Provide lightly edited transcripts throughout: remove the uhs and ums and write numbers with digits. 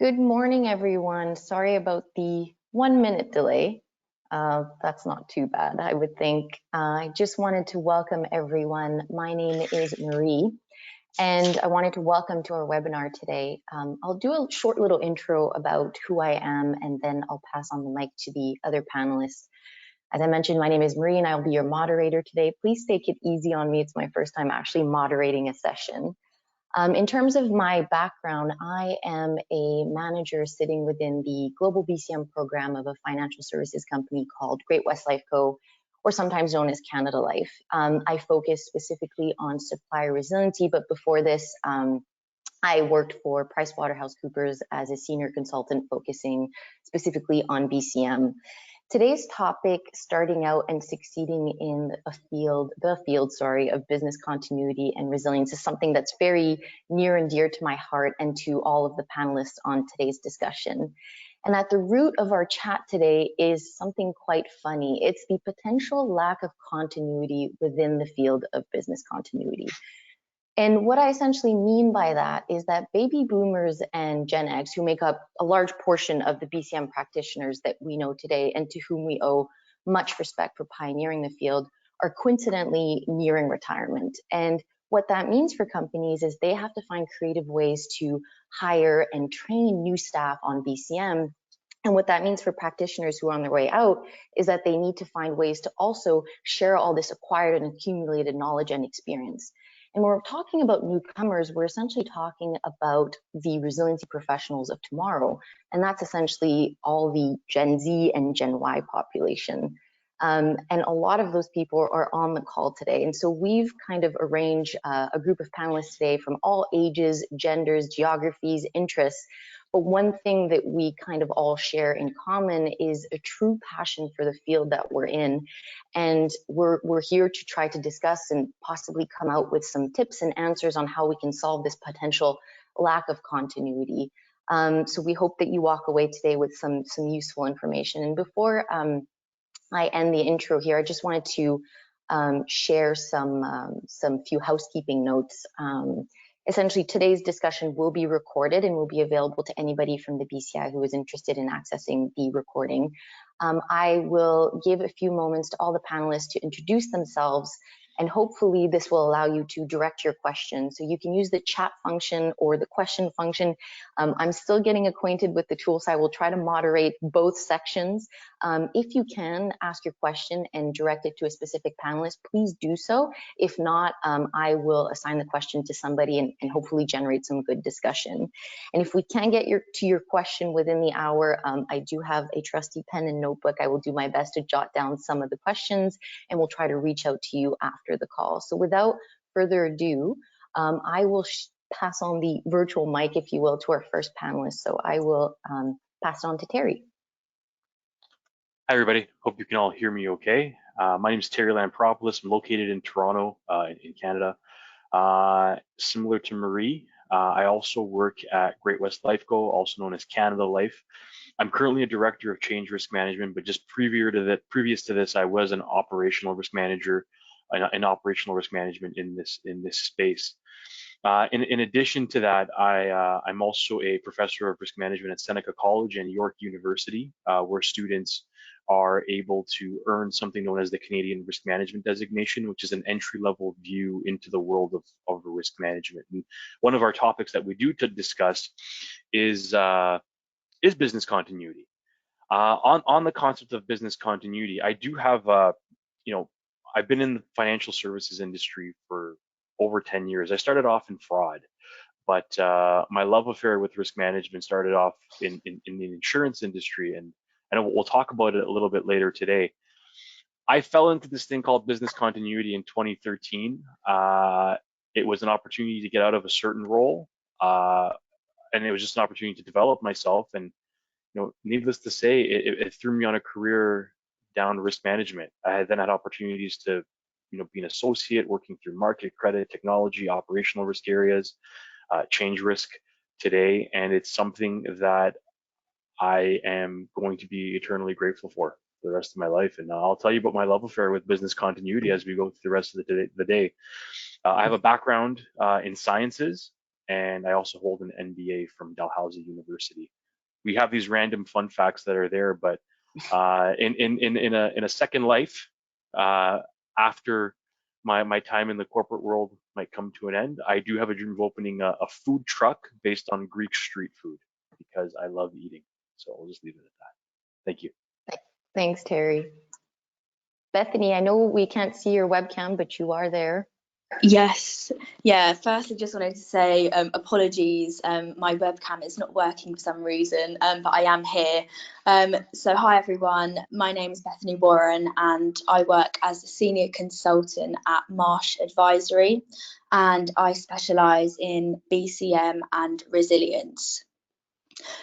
Good morning, everyone. Sorry about the 1 minute delay. That's not too bad, I would think. I just wanted to welcome everyone. My name is Marie, and I wanted to welcome to our webinar today. I'll do a short little intro about who I am, and then I'll pass on the mic to the other panelists. As I mentioned, my name is Marie, and I'll be your moderator today. Please take it easy on me. It's my first time actually moderating a session. In terms of my background, I am a manager sitting within the global BCM program of a financial services company called Great-West Lifeco, or sometimes known as Canada Life. I focus specifically on supplier resiliency, but before this, I worked for PricewaterhouseCoopers as a senior consultant focusing specifically on BCM. Today's topic, starting out and succeeding in the field of business continuity and resilience, is something that's very near and dear to my heart and to all of the panelists on today's discussion. And at the root of our chat today is something quite funny. It's the potential lack of continuity within the field of business continuity. And what I essentially mean by that is that baby boomers and Gen X, who make up a large portion of the BCM practitioners that we know today and to whom we owe much respect for pioneering the field, are coincidentally nearing retirement. And what that means for companies is they have to find creative ways to hire and train new staff on BCM. And what that means for practitioners who are on their way out is that they need to find ways to also share all this acquired and accumulated knowledge and experience. And when we're talking about newcomers, we're essentially talking about the resiliency professionals of tomorrow. And that's essentially all the Gen Z and Gen Y population. And a lot of those people are on the call today. And so we've kind of arranged a group of panelists today from all ages, genders, geographies, interests. But one thing that we kind of all share in common is a true passion for the field that we're in. And we're here to try to discuss and possibly come out with some tips and answers on how we can solve this potential lack of continuity. So we hope that you walk away today with some useful information. And before I end the intro here, I just wanted to share some few housekeeping notes. Essentially, today's discussion will be recorded and will be available to anybody from the BCI who is interested in accessing the recording. I will give a few moments to all the panelists to introduce themselves, and hopefully this will allow you to direct your questions. So you can use the chat function or the question function. I'm still getting acquainted with the tool, so I will try to moderate both sections. If you can ask your question and direct it to a specific panelist, please do so. If not, I will assign the question to somebody and hopefully generate some good discussion. And if we can get to your question within the hour, I do have a trusty pen and notebook. I will do my best to jot down some of the questions, and we'll try to reach out to you after the call. So without further ado, I will pass on the virtual mic, if you will, to our first panelist. So I will pass it on to Terry. Hi, everybody. Hope you can all hear me okay. My name is Terry Lampropoulos. I'm located in Toronto, in Canada. Similar to Marie, I also work at Great-West Lifeco, also known as Canada Life. I'm currently a director of change risk management, but just previous to this, I was an operational risk manager, in operational risk management in this space. In addition to that, I'm also a professor of risk management at Seneca College and York University, where students are able to earn something known as the Canadian Risk Management Designation, which is an entry-level view into the world of risk management. And one of our topics that we do to discuss is business continuity. On the concept of business continuity, I do have, I've been in the financial services industry for over 10 years. I started off in fraud, but my love affair with risk management started off in the insurance industry, and we'll talk about it a little bit later today. I fell into this thing called business continuity in 2013. It was an opportunity to get out of a certain role, and it was just an opportunity to develop myself. And needless to say, it threw me on a career down risk management. I then had opportunities to be an associate working through market, credit, technology, operational risk areas, change risk today, and it's something that I am going to be eternally grateful for the rest of my life. And I'll tell you about my love affair with business continuity as we go through the rest of the day. I have a background in sciences and I also hold an MBA from Dalhousie University. We have these random fun facts that are there, but in a second life, after my time in the corporate world might come to an end, I do have a dream of opening a food truck based on Greek street food because I love eating. So I'll just leave it at that. Thank you. Thanks, Terry. Bethany, I know we can't see your webcam, but you are there. Yes, yeah. Firstly, just wanted to say apologies. My webcam is not working for some reason, but I am here. So hi everyone, my name is Bethany Warren and I work as a senior consultant at Marsh Advisory, and I specialise in BCM and resilience.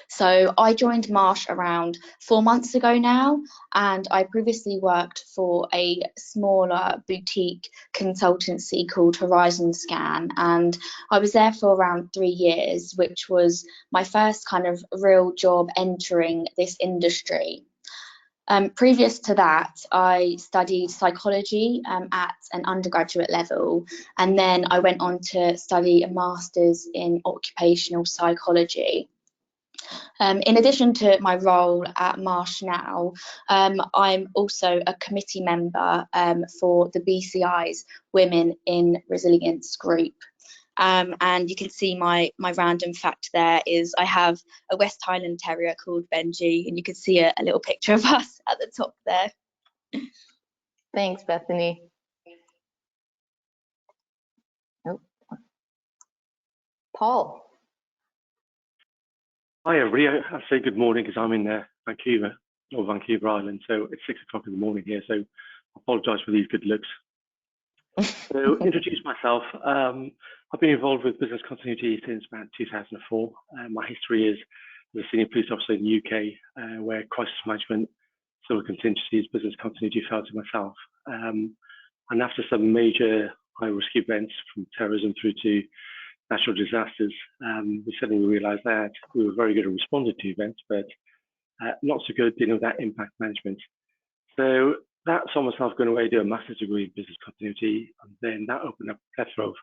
So I joined Marsh around 4 months ago now, and I previously worked for a smaller boutique consultancy called Horizon Scan, and I was there for around 3 years, which was my first kind of real job entering this industry. Previous to that, I studied psychology at an undergraduate level, and then I went on to study a master's in occupational psychology. In addition to my role at Marsh now, I'm also a committee member for the BCI's Women in Resilience group. And you can see my random fact there is I have a West Highland Terrier called Benji, and you can see a little picture of us at the top there. Thanks, Bethany. Oh. Paul. Hi everybody, I say good morning because I'm in Vancouver Island, so it's 6 o'clock in the morning here, so I apologise for these good looks. So introduce myself, I've been involved with business continuity since about 2004. My history is as a senior police officer in the UK, where crisis management, civil contingencies, business continuity fell to myself. And after some major high-risk events from terrorism through to natural disasters, we suddenly realised that we were very good at responding to events, but not so good dealing with that impact management. So that saw myself going away, do a master's degree in business continuity, and then that opened up a plethora of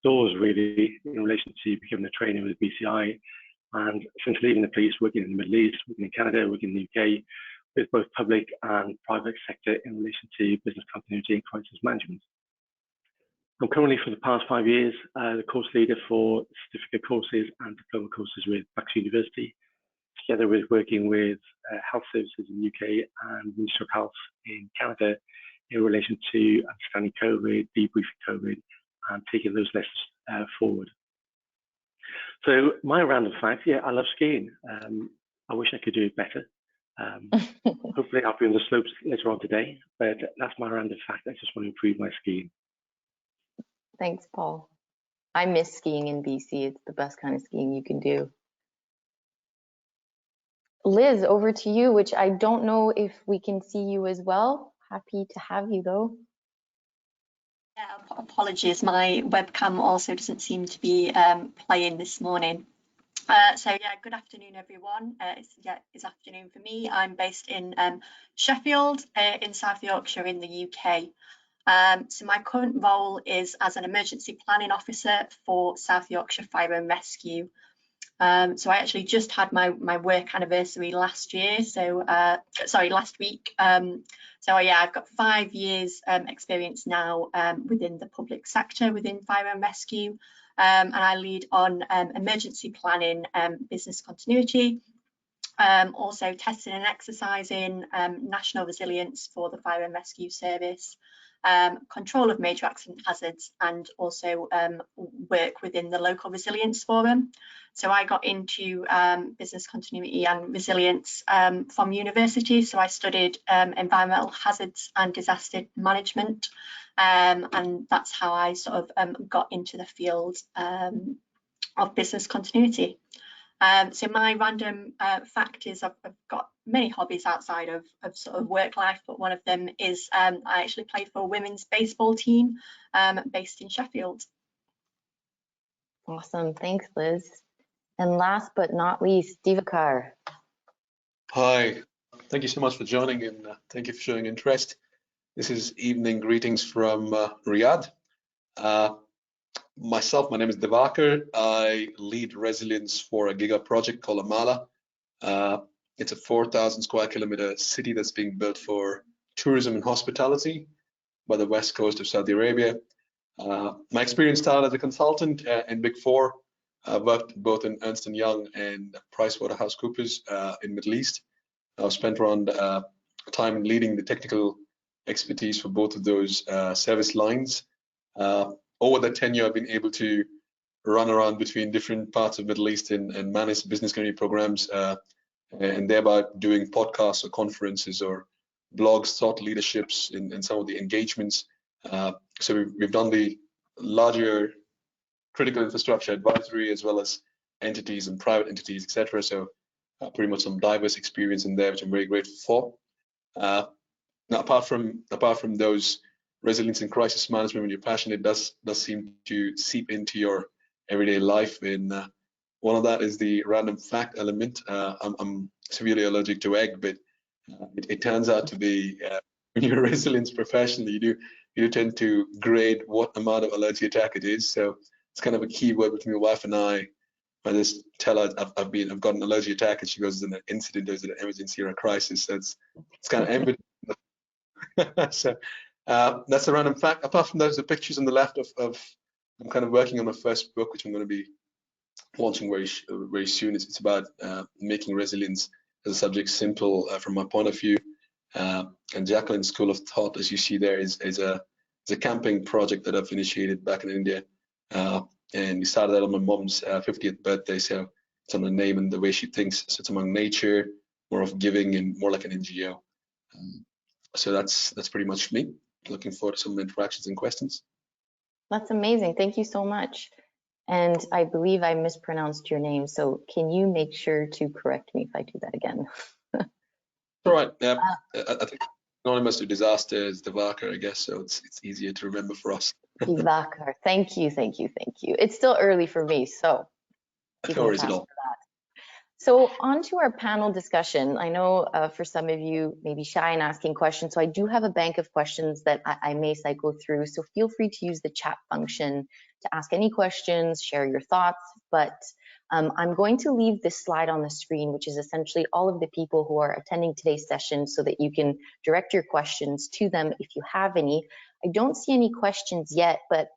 doors really in relation to becoming a trainer with BCI. And since leaving the police, working in the Middle East, working in Canada, working in the UK, with both public and private sector in relation to business continuity and crisis management. I'm currently, for the past 5 years, the course leader for certificate courses and diploma courses with Bucks University, together with working with health services in the UK and Ministry of Health in Canada in relation to understanding COVID, debriefing COVID, and taking those lessons forward. So my random fact, yeah, I love skiing. I wish I could do it better. Hopefully I'll be on the slopes later on today, but that's my random fact. I just want to improve my skiing. Thanks, Paul. I miss skiing in BC. It's the best kind of skiing you can do. Liz, over to you, which I don't know if we can see you as well. Happy to have you though. Yeah, apologies, my webcam also doesn't seem to be playing this morning. So yeah, good afternoon everyone. It's afternoon for me. I'm based in Sheffield in South Yorkshire in the UK. So my current role is as an emergency planning officer for South Yorkshire Fire and Rescue. So I actually just had my work anniversary last year, so last week. So yeah, I've got 5 years experience now within the public sector within fire and rescue, and I lead on emergency planning, business continuity, also testing and exercising, national resilience for the fire and rescue service, control of major accident hazards, and also work within the local resilience forum. So I got into business continuity and resilience from university. So I studied environmental hazards and disaster management, and that's how I sort of got into the field of business continuity. So my random fact is I've got many hobbies outside of sort of work life, but one of them is I actually play for a women's baseball team based in Sheffield. Awesome, thanks Liz. And last but not least, Divakar. Hi, thank you so much for joining and thank you for showing interest. This is evening greetings from Riyadh. My name is Divakar. I lead resilience for a giga project called AMAALA. It's a 4,000 square kilometer city that's being built for tourism and hospitality by the west coast of Saudi Arabia. My experience started as a consultant in Big Four. I worked both in Ernst & Young and PricewaterhouseCoopers in Middle East. I've spent around time leading the technical expertise for both of those service lines. Over that tenure, I've been able to run around between different parts of Middle East and manage business community programs, and thereby doing podcasts or conferences or blogs, thought leaderships in some of the engagements. So we've done the larger critical infrastructure advisory as well as entities and private entities, etc. So pretty much some diverse experience in there, which I'm very grateful for. Now, apart from those resilience and crisis management, when you're passionate, does seem to seep into your everyday life. And one of that is the random fact element. I'm severely allergic to egg, but it turns out to be when you're a resilience professional, you do tend to grade what amount of allergy attack it is. So it's kind of a key word between my wife and I. I just tell her I've got an allergy attack, and she goes, "Is it an incident, or is it an emergency or a crisis?" So it's kind of evident. So that's a random fact. Apart from those, the pictures on the left of I'm kind of working on my first book, which I'm going to be launching very soon. It's about making resilience as a subject simple from my point of view. And Jacqueline's School of Thought, as you see there, is a camping project that I've initiated back in India. And we started that on my mom's 50th birthday, so it's on the name and the way she thinks. So it's among nature, more of giving, and more like an NGO. So that's pretty much me. Looking forward to some interactions and questions. That's amazing. Thank you so much. And I believe I mispronounced your name, so can you make sure to correct me if I do that again? All right. I think anonymous to disaster is Divakar, I guess, so it's easier to remember for us. Divakar. Thank you. It's still early for me, so No worries at all. So on to our panel discussion. I know for some of you may be shy in asking questions, so I do have a bank of questions that I may cycle through. So feel free to use the chat function to ask any questions, share your thoughts, but I'm going to leave this slide on the screen, which is essentially all of the people who are attending today's session so that you can direct your questions to them if you have any. I don't see any questions yet, but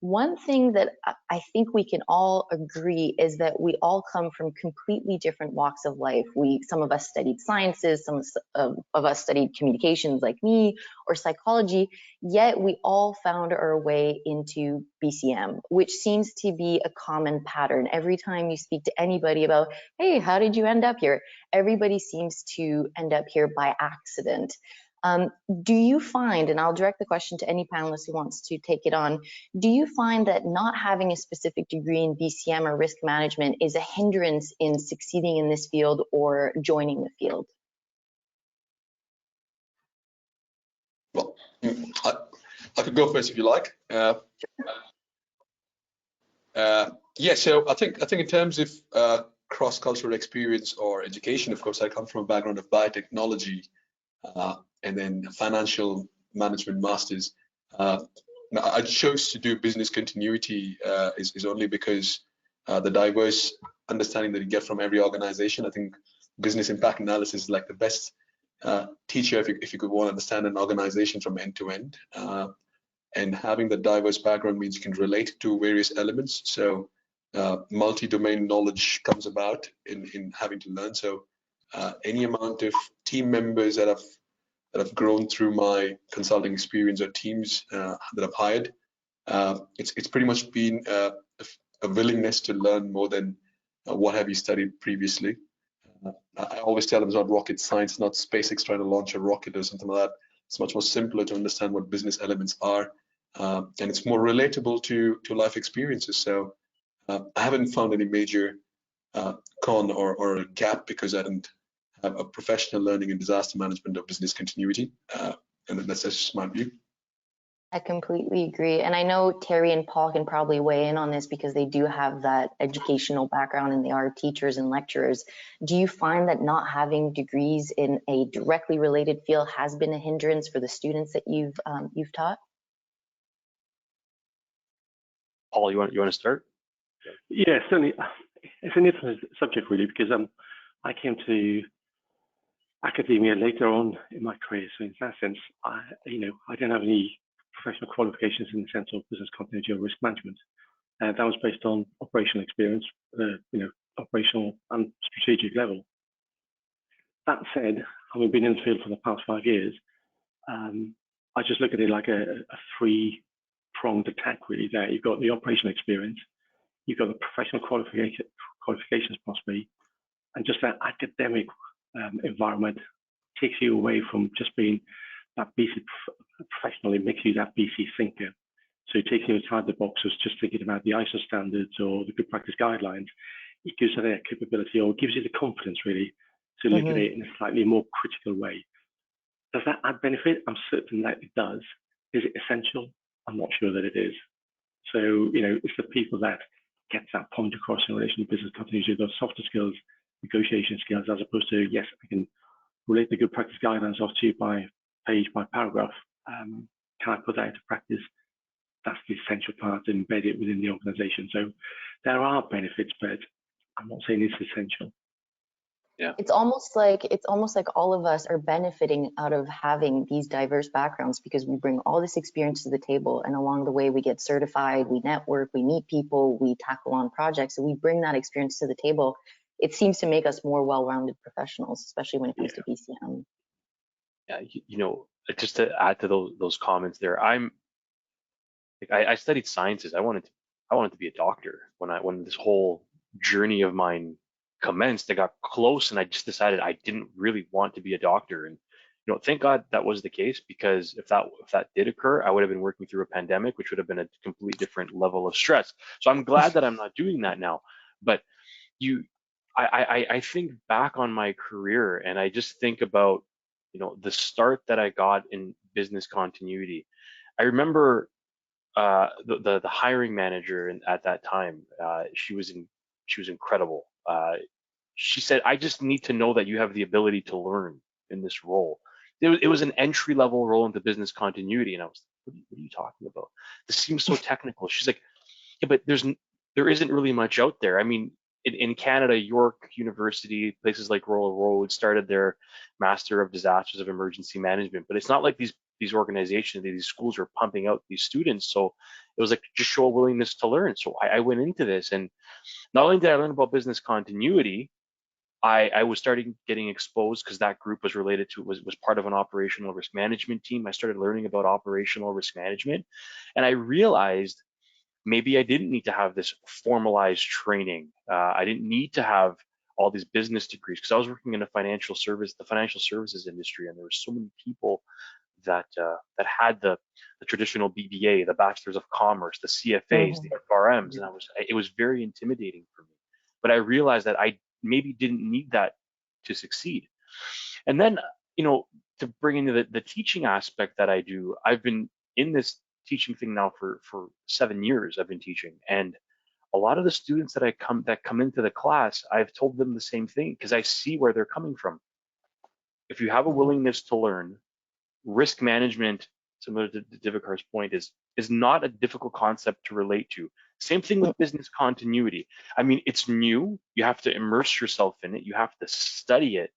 one thing that I think we can all agree is that we all come from completely different walks of life. Some of us studied sciences, some of us studied communications like me, or psychology, yet we all found our way into BCM, which seems to be a common pattern. Every time you speak to anybody about, hey, how did you end up here? Everybody seems to end up here by accident. Do you find, and I'll direct the question to any panelist who wants to take it on, do you find that not having a specific degree in BCM or risk management is a hindrance in succeeding in this field or joining the field? Well, I could go first if you like. Yeah, so I think in terms of cross-cultural experience or education, of course, I come from a background of biotechnology, and then financial management masters. Now I chose to do business continuity is only because the diverse understanding that you get from every organization. I think business impact analysis is like the best teacher if you could want to understand an organization from end to end. And having the diverse background means you can relate to various elements. So multi-domain knowledge comes about in having to learn. So any amount of team members that have grown through my consulting experience or teams that I've hired, it's pretty much been a willingness to learn more than what have you studied previously. I always tell them it's not rocket science, not SpaceX trying to launch a rocket or something like that. It's much more simpler to understand what business elements are, and it's more relatable to life experiences. So I haven't found any major con or a gap because I didn't have a professional learning in disaster management or business continuity, and that's just my view. I completely agree. And I know Terry and Paul can probably weigh in on this because they do have that educational background and they are teachers and lecturers. Do you find that not having degrees in a directly related field has been a hindrance for the students that you've taught? Paul, you want to start? Yeah, certainly. It's an interesting subject really, because I came to academia later on in my career, so in that sense, I didn't have any professional qualifications in the sense of business continuity or risk management. That was based on operational experience, operational and strategic level. That said, having been in the field for the past 5 years, I just look at it like a three-pronged attack really. There, you've got the operational experience, you've got the professional qualifications possibly, and just that academic environment takes you away from just being that BC professional. It makes you that BC thinker. So it takes you outside the box of just thinking about the ISO standards or the good practice guidelines. It gives you that capability, or gives you the confidence really to look at it in a slightly more critical way. Does that add benefit? I'm certain that it does. Is it essential? I'm not sure that it is. So, it's the people that get that point across in relation to business continuity, those softer skills, negotiation skills, as opposed to, yes, I can relate the good practice guidelines off to you by page, by paragraph. Can I put that into practice? That's the essential part, to embed it within the organization. So there are benefits, but I'm not saying it's essential. Yeah. It's almost like all of us are benefiting out of having these diverse backgrounds, because we bring all this experience to the table, and along the way we get certified, we network, we meet people, we tackle on projects, and we bring that experience to the table. It seems to make us more well-rounded professionals, especially when it comes to BCM. Yeah, just to add to those comments there, I studied sciences. I wanted to be a doctor when this whole journey of mine commenced. I got close, and I just decided I didn't really want to be a doctor. And thank God that was the case, because if that did occur, I would have been working through a pandemic, which would have been a completely different level of stress. So I'm glad that I'm not doing that now. But I think back on my career, and I just think about the start that I got in business continuity. I remember the hiring manager at that time. She was incredible. She said, "I just need to know that you have the ability to learn in this role." It was an entry level role into business continuity, and I was like, what are you talking about? This seems so technical. She's like, "Yeah, but there isn't really much out there." I mean, in Canada, York University, places like Royal Road started their Master of Disasters of Emergency Management, but it's not like these organizations, these schools are pumping out these students. So it was like, just show a willingness to learn. So I went into this, and not only did I learn about business continuity, I was starting getting exposed, because that group was related to, was part of an operational risk management team. I started learning about operational risk management, and I realized maybe I didn't need to have this formalized training. I didn't need to have all these business degrees, because I was working in the financial services industry, and there were so many people that had the traditional BBA, the Bachelors of Commerce, the CFAs, the FRMs, and it was very intimidating for me. But I realized that I maybe didn't need that to succeed. And then, to bring into the teaching aspect that I do, I've been in this teaching thing now for 7 years. I've been teaching, and a lot of the students that come into the class, I've told them the same thing, because I see where they're coming from. If you have a willingness to learn, risk management, similar to Divakar's point, is not a difficult concept to relate to. Same thing with business continuity. I mean, it's new. You have to immerse yourself in it. You have to study it.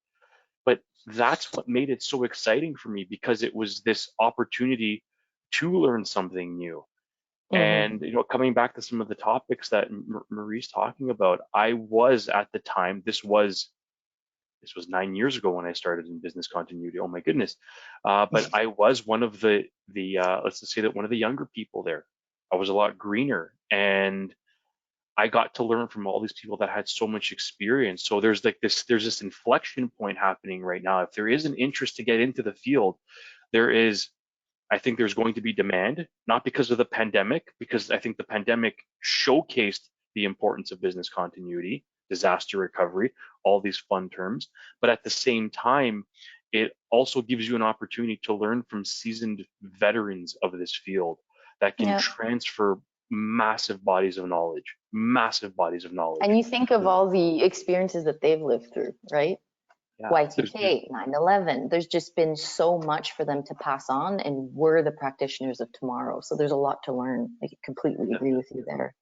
But that's what made it so exciting for me, because it was this opportunity to learn something new. And coming back to some of the topics that Marie's talking about, I was at the time, this was 9 years ago when I started in business continuity. Oh my goodness! But I was one of the let's just say that one of the younger people there. I was a lot greener, and I got to learn from all these people that had so much experience. So there's this inflection point happening right now. If there is an interest to get into the field, I think there's going to be demand, not because of the pandemic, because I think the pandemic showcased the importance of business continuity, disaster recovery, all these fun terms. But at the same time, it also gives you an opportunity to learn from seasoned veterans of this field that can transfer massive bodies of knowledge. And you think of all the experiences that they've lived through, right? Yeah, Y2K, 9/11. There's just been so much for them to pass on, and we're the practitioners of tomorrow. So there's a lot to learn. I completely agree with you there.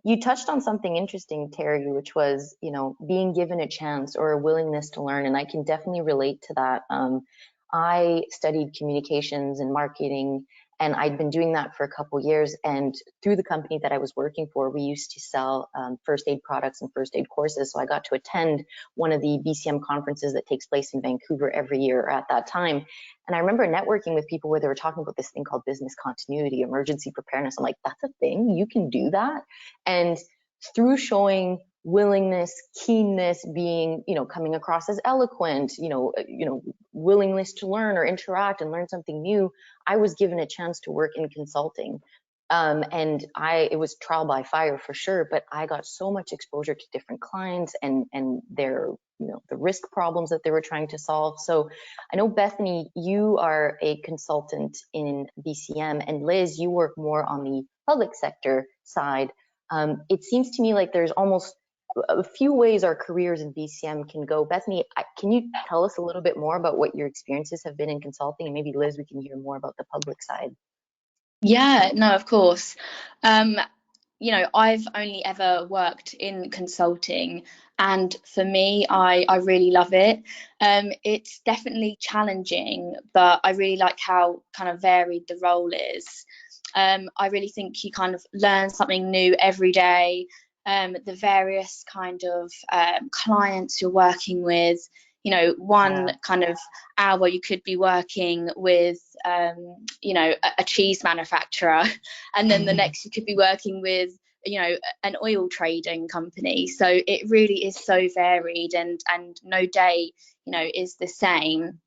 You touched on something interesting, Terry, which was, being given a chance or a willingness to learn, and I can definitely relate to that. I studied communications and marketing, and I'd been doing that for a couple years. And through the company that I was working for, we used to sell first aid products and first aid courses. So I got to attend one of the BCM conferences that takes place in Vancouver every year at that time. And I remember networking with people where they were talking about this thing called business continuity, emergency preparedness. I'm like, that's a thing, you can do that. And through showing willingness, keenness, being, coming across as eloquent, willingness to learn or interact and learn something new, I was given a chance to work in consulting. And it was trial by fire for sure, but I got so much exposure to different clients and their, the risk problems that they were trying to solve. So I know, Bethany, you are a consultant in BCM, and Liz, you work more on the public sector side. It seems to me like there's almost a few ways our careers in BCM can go. Bethany, can you tell us a little bit more about what your experiences have been in consulting? And maybe Liz, we can hear more about the public side. Yeah, no, of course. I've only ever worked in consulting, and for me, I really love it. It's definitely challenging, but I really like how kind of varied the role is. I really think you kind of learn something new every day. The various kind of clients you're working with, one kind of hour you could be working with, a cheese manufacturer, and then the next you could be working with, an oil trading company. So it really is so varied, and no day, is the same.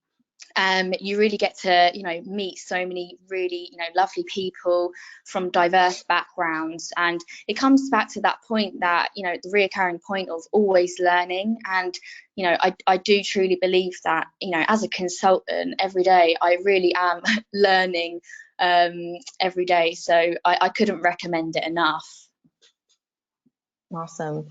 You really get to, meet so many really, lovely people from diverse backgrounds. And it comes back to that point that, the reoccurring point of always learning. And, I do truly believe that, as a consultant every day, I really am learning every day. So I couldn't recommend it enough. Awesome.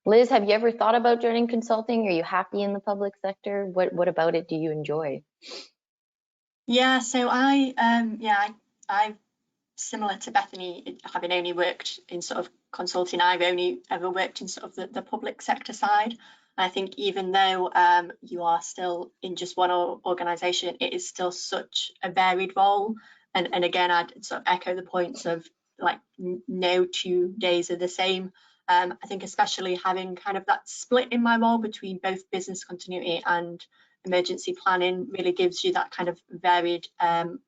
Liz, have you ever thought about joining consulting? Are you happy in the public sector? What about it do you enjoy? Yeah, so I similar to Bethany, having only worked in sort of consulting, I've only ever worked in sort of the public sector side. And I think even though you are still in just one organisation, it is still such a varied role. And again, I'd sort of echo the points of like no 2 days are the same. I think especially having kind of that split in my role between both business continuity and emergency planning really gives you that kind of varied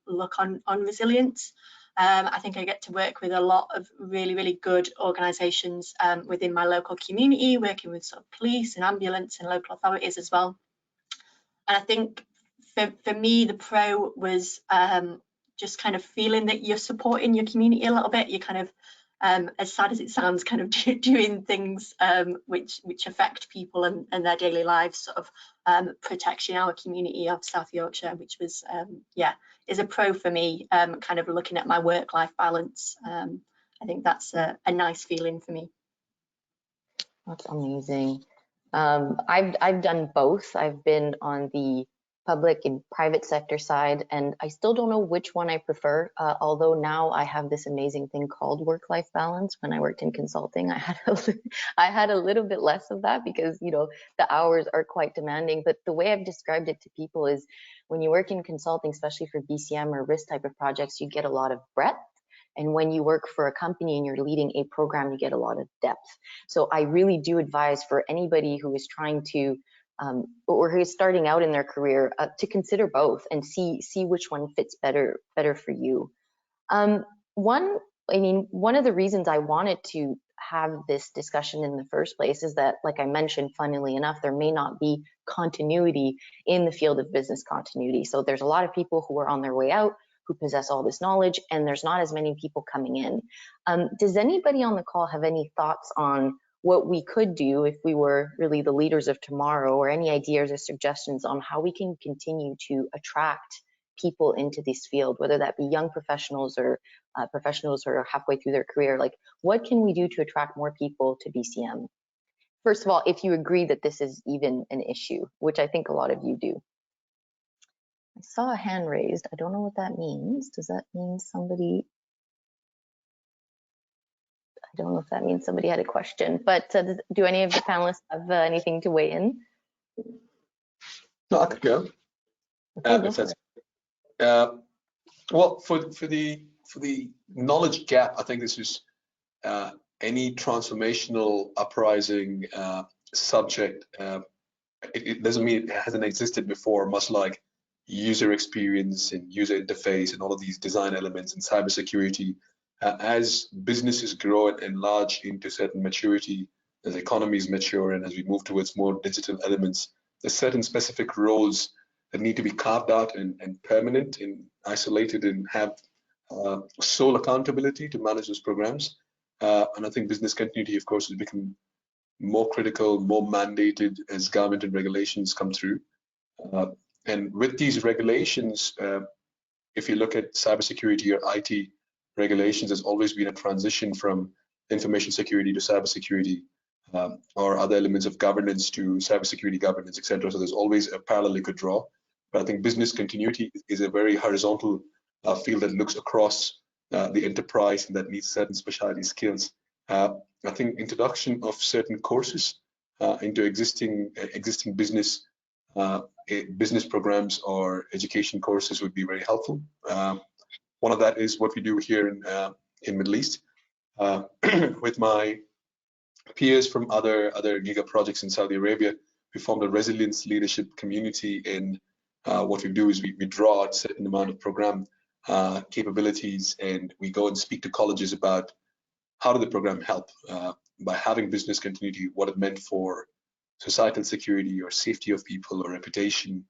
look on resilience. I think I get to work with a lot of really, really good organisations within my local community, working with sort of police and ambulance and local authorities as well. And I think for me, the pro was just kind of feeling that you're supporting your community a little bit. You're kind of, as sad as it sounds, kind of doing things which affect people and their daily lives, sort of protection our community of South Yorkshire, which was, is a pro for me, kind of looking at my work-life balance. I think that's a nice feeling for me. That's amazing. I've done both. I've been on the public and private sector side, and I still don't know which one I prefer. Although now I have this amazing thing called work-life balance. When I worked in consulting, I had a little bit less of that because the hours are quite demanding. But the way I've described it to people is, when you work in consulting, especially for BCM or risk type of projects, you get a lot of breadth. And when you work for a company and you're leading a program, you get a lot of depth. So I really do advise for anybody who is trying to, or who is starting out in their career, to consider both and see which one fits better for you. One of the reasons I wanted to have this discussion in the first place is that, like I mentioned, funnily enough, there may not be continuity in the field of business continuity. So there's a lot of people who are on their way out, who possess all this knowledge, and there's not as many people coming in. Does anybody on the call have any thoughts on what we could do if we were really the leaders of tomorrow, or any ideas or suggestions on how we can continue to attract people into this field, whether that be young professionals or professionals who are halfway through their career? Like, what can we do to attract more people to BCM? first of all, if you agree that this is even an issue, which I think a lot of you do. I saw a hand raised. I don't know what that means. Does that mean somebody? I don't know if that means somebody had a question, but do any of the panelists have anything to weigh in? No, I could go. Okay, go for it. Well, for the knowledge gap, I think this is any transformational uprising subject. It doesn't mean it hasn't existed before, much like user experience and user interface and all of these design elements in cybersecurity. As businesses grow and enlarge into certain maturity, as economies mature and as we move towards more digital elements, there's certain specific roles that need to be carved out and permanent and isolated and have sole accountability to manage those programs. And I think business continuity, of course, has become more critical, more mandated as government and regulations come through. And with these regulations, if you look at cybersecurity or IT regulations, there's always been a transition from information security to cybersecurity, or other elements of governance to cybersecurity governance, etc. So there's always a parallel you could draw. But I think business continuity is a very horizontal field that looks across the enterprise and that needs certain specialty skills. I think introduction of certain courses into existing business programs or education courses would be very helpful. One of that is what we do here in Middle East with my peers from other Giga projects in Saudi Arabia. We formed a resilience leadership community, and what we do is we draw out a certain amount of program capabilities, and we go and speak to colleges about how did the program help by having business continuity, what it meant for societal security or safety of people or reputation,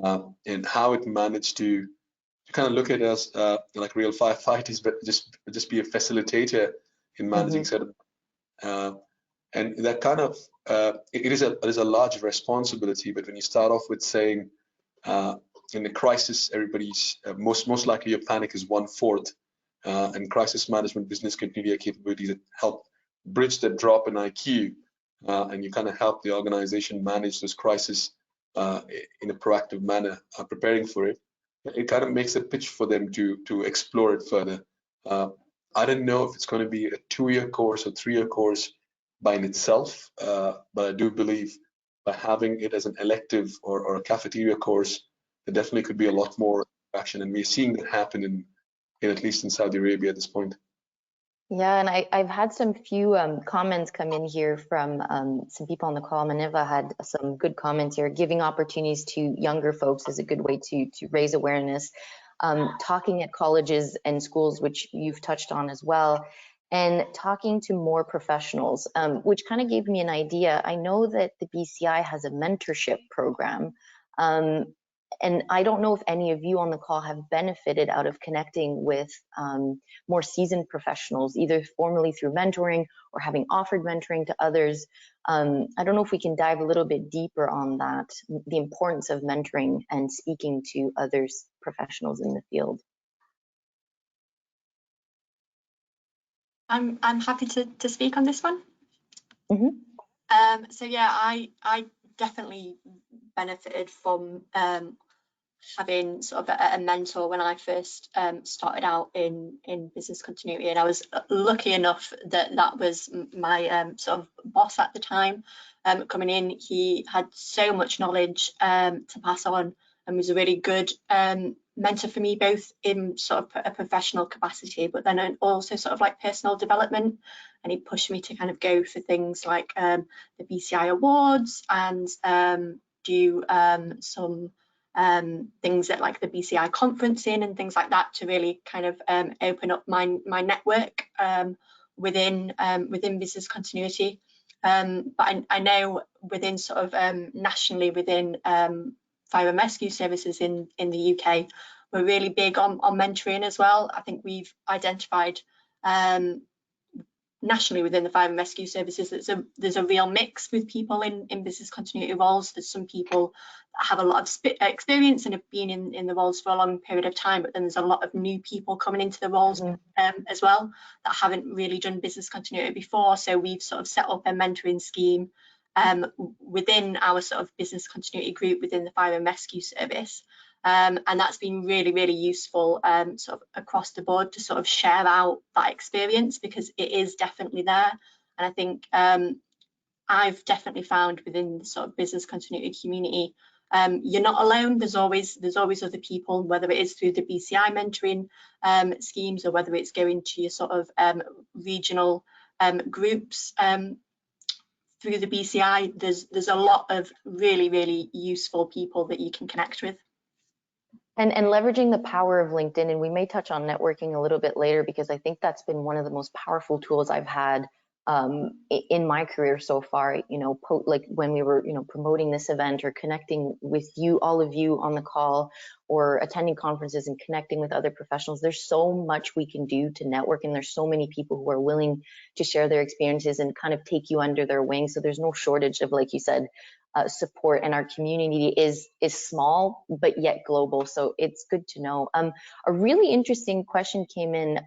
and how it managed to kind of look at us like real firefighters, but just be a facilitator in managing certain. And that kind of it is a large responsibility. But when you start off with saying in a crisis, everybody's most likely your panic is 1/4, and crisis management business continuity capabilities that help bridge that drop in IQ, and you kind of help the organization manage this crisis in a proactive manner, preparing for it. It kind of makes a pitch for them to explore it further. I don't know if it's going to be a 2-year course or 3-year course by in itself, but I do believe by having it as an elective or a cafeteria course, there definitely could be a lot more action, and we're seeing that happen in at least in Saudi Arabia at this point. Yeah, and I've had some few comments come in here from some people on the call. Maniva had some good comments here. Giving opportunities to younger folks is a good way to raise awareness. Talking at colleges and schools, which you've touched on as well, and talking to more professionals, which kind of gave me an idea. I know that the BCI has a mentorship program. And I don't know if any of you on the call have benefited out of connecting with more seasoned professionals, either formally through mentoring or having offered mentoring to others. I don't know if we can dive a little bit deeper on that, the importance of mentoring and speaking to others, professionals in the field. I'm happy to speak on this one. Mm-hmm. So yeah, I definitely benefited from having sort of a mentor when I first started out in business continuity, and I was lucky enough that was my sort of boss at the time. Coming in, he had so much knowledge to pass on, and was a really good mentor for me, both in sort of a professional capacity, but then also sort of like personal development. And he pushed me to kind of go for things like the BCI awards and do some things at like the BCI conferencing and things like that to really kind of open up my network within business continuity. But I know within sort of nationally within fire and rescue services in the UK, we're really big on mentoring as well. I think we've identified nationally within the fire and rescue services, there's a real mix with people in business continuity roles. There's some people that have a lot of experience and have been in the roles for a long period of time, but then there's a lot of new people coming into the roles as well that haven't really done business continuity before. So we've sort of set up a mentoring scheme within our sort of business continuity group within the fire and rescue service. And that's been really, really useful sort of across the board to sort of share out that experience, because it is definitely there. And I think I've definitely found within the sort of business continuity community, you're not alone. There's always other people, whether it is through the BCI mentoring schemes, or whether it's going to your sort of regional groups through the BCI. There's a lot of really, really useful people that you can connect with. And leveraging the power of LinkedIn, and we may touch on networking a little bit later, because I think that's been one of the most powerful tools I've had in my career so far. You know, like when we were, you know, promoting this event or connecting with you, all of you on the call, or attending conferences and connecting with other professionals. There's so much we can do to network, and there's so many people who are willing to share their experiences and kind of take you under their wing. So there's no shortage of, like you said, support, and our community is small but yet global, so it's good to know. A really interesting question came in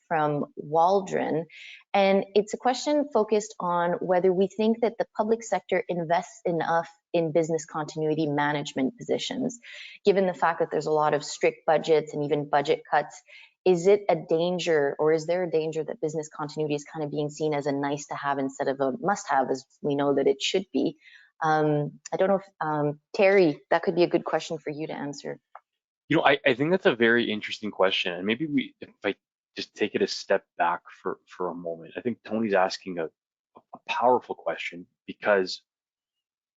from Waldron, and it's a question focused on whether we think that the public sector invests enough in business continuity management positions, given the fact that there's a lot of strict budgets and even budget cuts. Is it a danger, or is there a danger that business continuity is kind of being seen as a nice to have instead of a must have, as we know that it should be? I don't know if, Terry, that could be a good question for you to answer. You know, I think that's a very interesting question. And maybe if I just take it a step back for a moment, I think Tony's asking a powerful question, because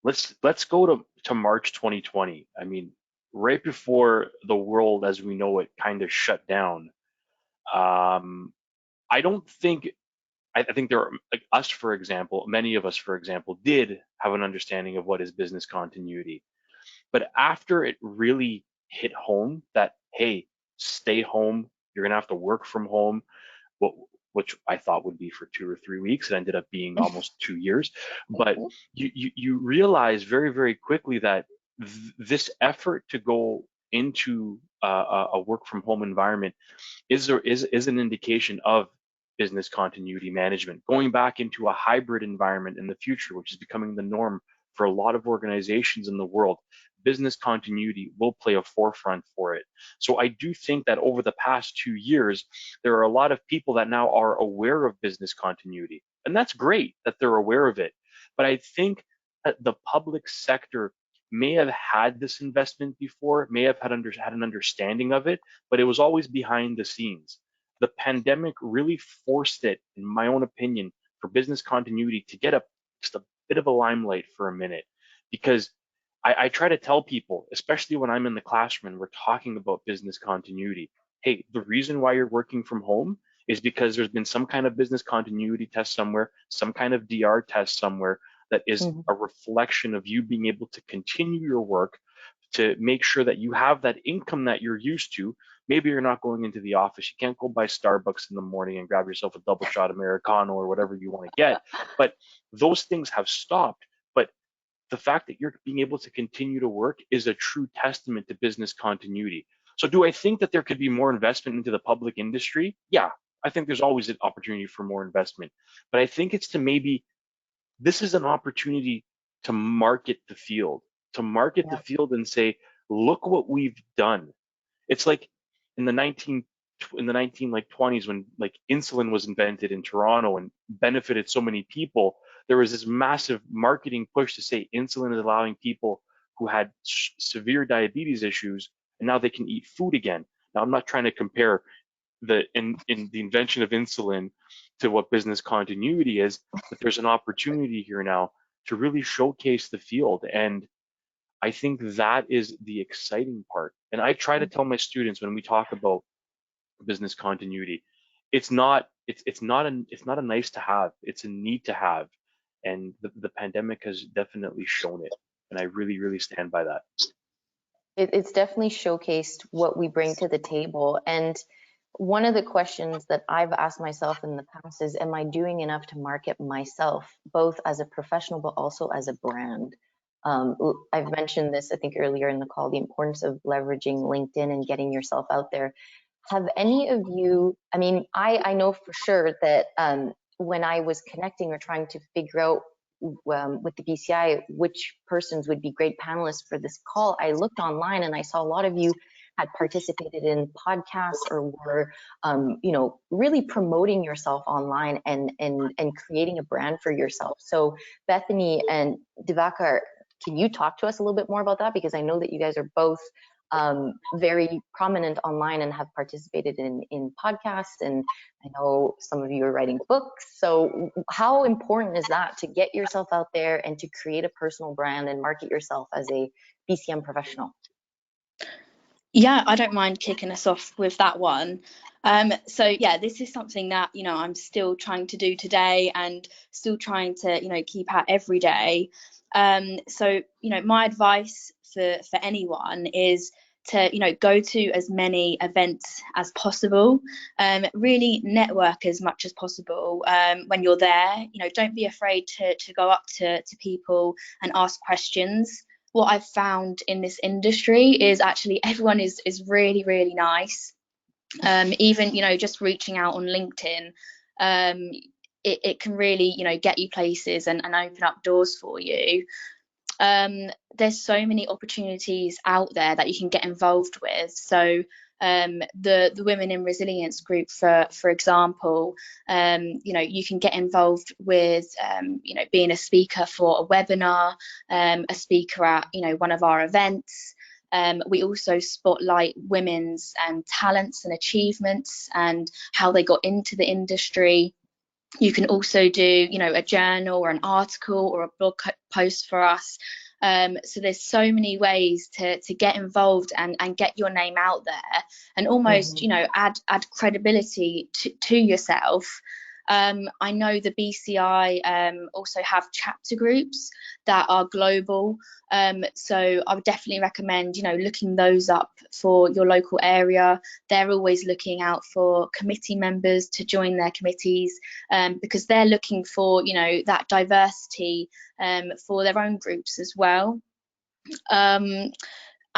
let's go to March 2020. I mean, right before the world as we know it kind of shut down. I think there are, like us, for example, many of us, for example, did have an understanding of what is business continuity. But after it really hit home that, hey, stay home, you're going to have to work from home, which I thought would be for 2 or 3 weeks. It ended up being almost 2 years. But you realize very, very quickly that this effort to go into a work from home environment is an indication of business continuity management, going back into a hybrid environment in the future, which is becoming the norm for a lot of organizations in the world. Business continuity will play a forefront for it. So I do think that over the past 2 years, there are a lot of people that now are aware of business continuity, and that's great that they're aware of it. But I think that the public sector may have had this investment before, may have had an understanding of it, but it was always behind the scenes. The pandemic really forced it, in my own opinion, for business continuity to get just a bit of a limelight for a minute. Because I try to tell people, especially when I'm in the classroom and we're talking about business continuity, hey, the reason why you're working from home is because there's been some kind of business continuity test somewhere, some kind of DR test somewhere that is a reflection of you being able to continue your work, to make sure that you have that income that you're used to. Maybe you're not going into the office. You can't go by Starbucks in the morning and grab yourself a double shot Americano or whatever you want to get. But those things have stopped. But the fact that you're being able to continue to work is a true testament to business continuity. So do I think that there could be more investment into the public industry? Yeah, I think there's always an opportunity for more investment. But I think it's this is an opportunity to market the field, the field and say, look what we've done. It's like in the 1920s when like insulin was invented in Toronto and benefited so many people. There was this massive marketing push to say insulin is allowing people who had severe diabetes issues, and now they can eat food again. Now, I'm not trying to compare the invention of insulin to what business continuity is, but there's an opportunity here now to really showcase the field. And I think that is the exciting part. And I try to tell my students when we talk about business continuity, it's not a nice to have, it's a need to have. And the pandemic has definitely shown it. And I really, really stand by that. It's definitely showcased what we bring to the table. And one of the questions that I've asked myself in the past is, am I doing enough to market myself, both as a professional, but also as a brand? I've mentioned this, I think, earlier in the call, the importance of leveraging LinkedIn and getting yourself out there. Have any of you, I mean, I know for sure that when I was connecting or trying to figure out with the BCI which persons would be great panelists for this call, I looked online and I saw a lot of you had participated in podcasts or were, you know, really promoting yourself online and creating a brand for yourself. So Bethany and Divakar, can you talk to us a little bit more about that? Because I know that you guys are both very prominent online and have participated in podcasts, and I know some of you are writing books. So how important is that to get yourself out there and to create a personal brand and market yourself as a BCM professional? Yeah, I don't mind kicking us off with that one. So yeah, this is something that, you know, I'm still trying to do today and still trying to, you know, keep at every day. So, you know, my advice for anyone is to, you know, go to as many events as possible, really network as much as possible when you're there. You know, don't be afraid to go up to people and ask questions. What I've found in this industry is actually everyone is really, really nice. Even, you know, just reaching out on LinkedIn, it can really, you know, get you places and open up doors for you. There's so many opportunities out there that you can get involved with. So the Women in Resilience group, for example, you know, you can get involved with, you know, being a speaker for a webinar, a speaker at, you know, one of our events. We also spotlight women's talents and achievements and how they got into the industry. You can also do, you know, a journal or an article or a blog post for us. So there's so many ways to get involved and get your name out there and almost, you know, add credibility to yourself. I know the BCI also have chapter groups that are global. So I would definitely recommend, you know, looking those up for your local area. They're always looking out for committee members to join their committees because they're looking for, you know, that diversity for their own groups as well.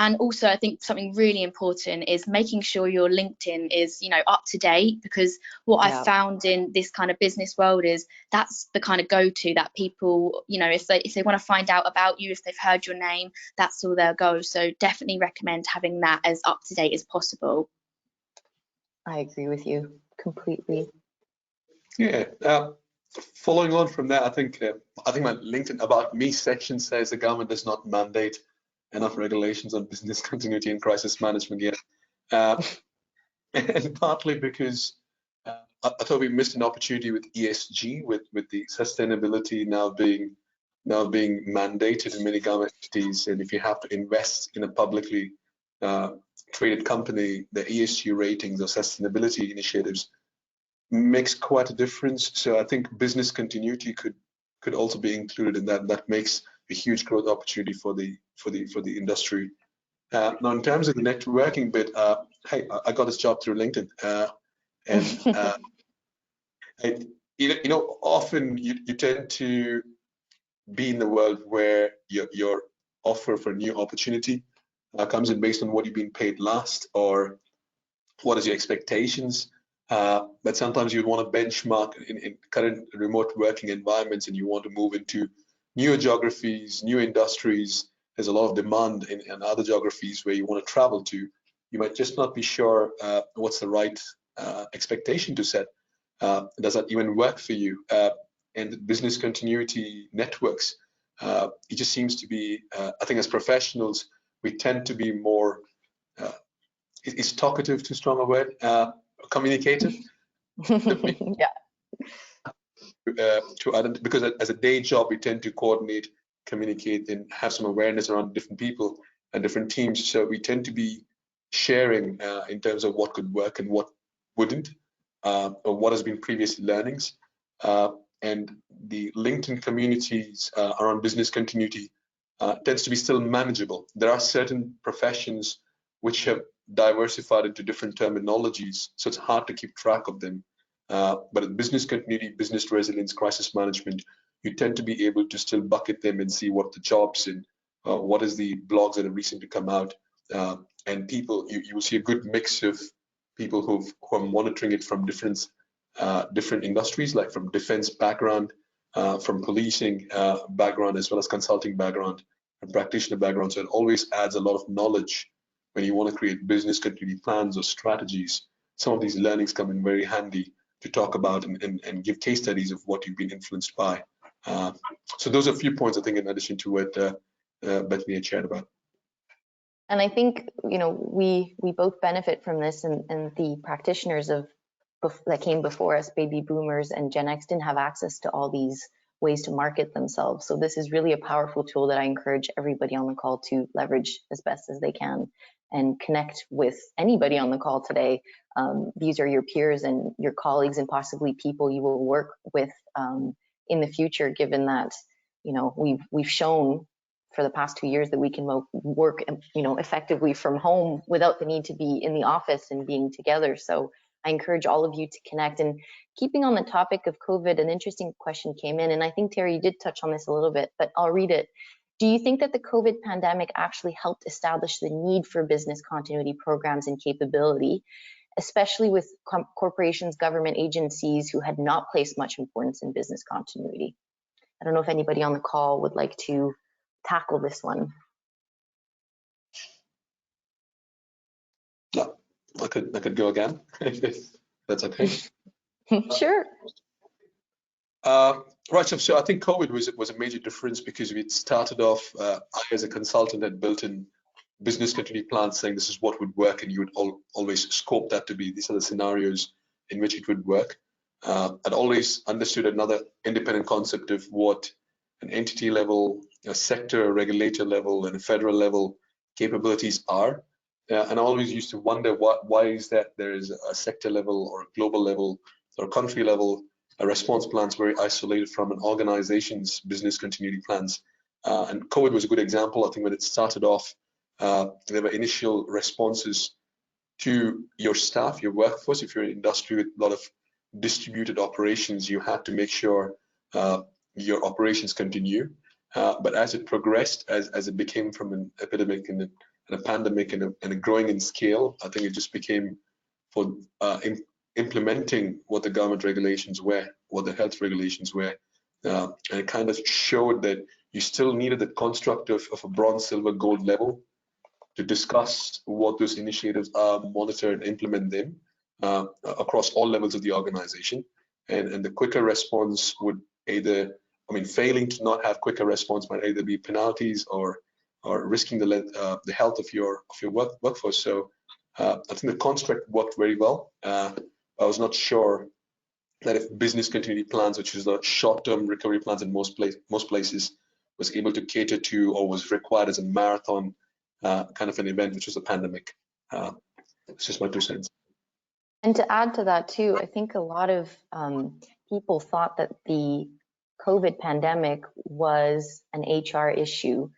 And also, I think something really important is making sure your LinkedIn is, you know, up to date, because what I've found in this kind of business world is that's the kind of go-to that people, you know, if they want to find out about you, if they've heard your name, that's all they'll go. So definitely recommend having that as up to date as possible. I agree with you completely. Yeah. Following on from that, I think my LinkedIn About Me section says the government does not mandate enough regulations on business continuity and crisis management yet, and partly because I thought we missed an opportunity with ESG, with the sustainability now being mandated in many government entities, and if you have to invest in a publicly traded company, the ESG ratings or sustainability initiatives makes quite a difference. So I think business continuity could also be included in that. That makes a huge growth opportunity for the industry. Now, in terms of the networking bit, hey, I got this job through LinkedIn, and you know, often you tend to be in the world where your offer for a new opportunity comes in based on what you've been paid last or what is your expectations. But sometimes you want to benchmark in current remote working environments, and you want to move into newer geographies, new industries. There's a lot of demand in other geographies where you want to travel to. You might just not be sure what's the right expectation to set. Does that even work for you? And business continuity networks, it just seems to be, I think as professionals, we tend to be more, is talkative too strong a word? Communicative? Yeah. Because as a day job, we tend to coordinate, communicate, and have some awareness around different people and different teams. So we tend to be sharing in terms of what could work and what wouldn't, or what has been previous learnings. And the LinkedIn communities around business continuity tends to be still manageable. There are certain professions which have diversified into different terminologies, so it's hard to keep track of them. But in business continuity, business resilience, crisis management, you tend to be able to still bucket them and see what the jobs and what is the blogs that have recently come out. And people, you will see a good mix of people who are monitoring it from different industries, like from defense background, from policing background, as well as consulting background and practitioner background. So it always adds a lot of knowledge when you want to create business continuity plans or strategies. Some of these learnings come in very handy to talk about and give case studies of what you've been influenced by. So those are a few points, I think, in addition to what Bethany had shared about. And I think, we both benefit from this, and the practitioners that came before us, baby boomers and Gen X, didn't have access to all these ways to market themselves. So this is really a powerful tool that I encourage everybody on the call to leverage as best as they can and connect with anybody on the call today. These are your peers and your colleagues and possibly people you will work with in the future, given that, we've shown for the past 2 years that we can work, effectively from home without the need to be in the office and being together. So I encourage all of you to connect. And keeping on the topic of COVID, an interesting question came in, and I think, Terry, you did touch on this a little bit, but I'll read it. Do you think that the COVID pandemic actually helped establish the need for business continuity programs and capability, especially with corporations, government agencies who had not placed much importance in business continuity? I don't know if anybody on the call would like to tackle this one. Yeah, I could go again if that's okay. Sure. Right, so I think COVID was a major difference because it started off, I as a consultant had built in business continuity plans saying this is what would work, and you would always scope that to be these are the scenarios in which it would work. I'd always understood another independent concept of what an entity level, a sector, a regulator level, and a federal level capabilities are. And I always used to wonder why is that there is a sector level or a global level or a country level response plans very isolated from an organization's business continuity plans. And COVID was a good example. I think when it started off, there were initial responses to your staff, your workforce. If you're in an industry with a lot of distributed operations, you had to make sure your operations continue. But as it progressed, as it became from an epidemic and a pandemic and a growing in scale, I think it just became for implementing what the government regulations were, what the health regulations were. And it kind of showed that you still needed the construct of a bronze, silver, gold level to discuss what those initiatives are, monitor and implement them across all levels of the organization. And the quicker response would either, failing to not have quicker response might either be penalties or risking the health of your workforce. So I think the construct worked very well. I was not sure that if business continuity plans, which is the short-term recovery plans in most places, was able to cater to or was required as a marathon kind of an event, which was a pandemic. It's just my 2 cents. And to add to that too, I think a lot of people thought that the COVID pandemic was an HR issue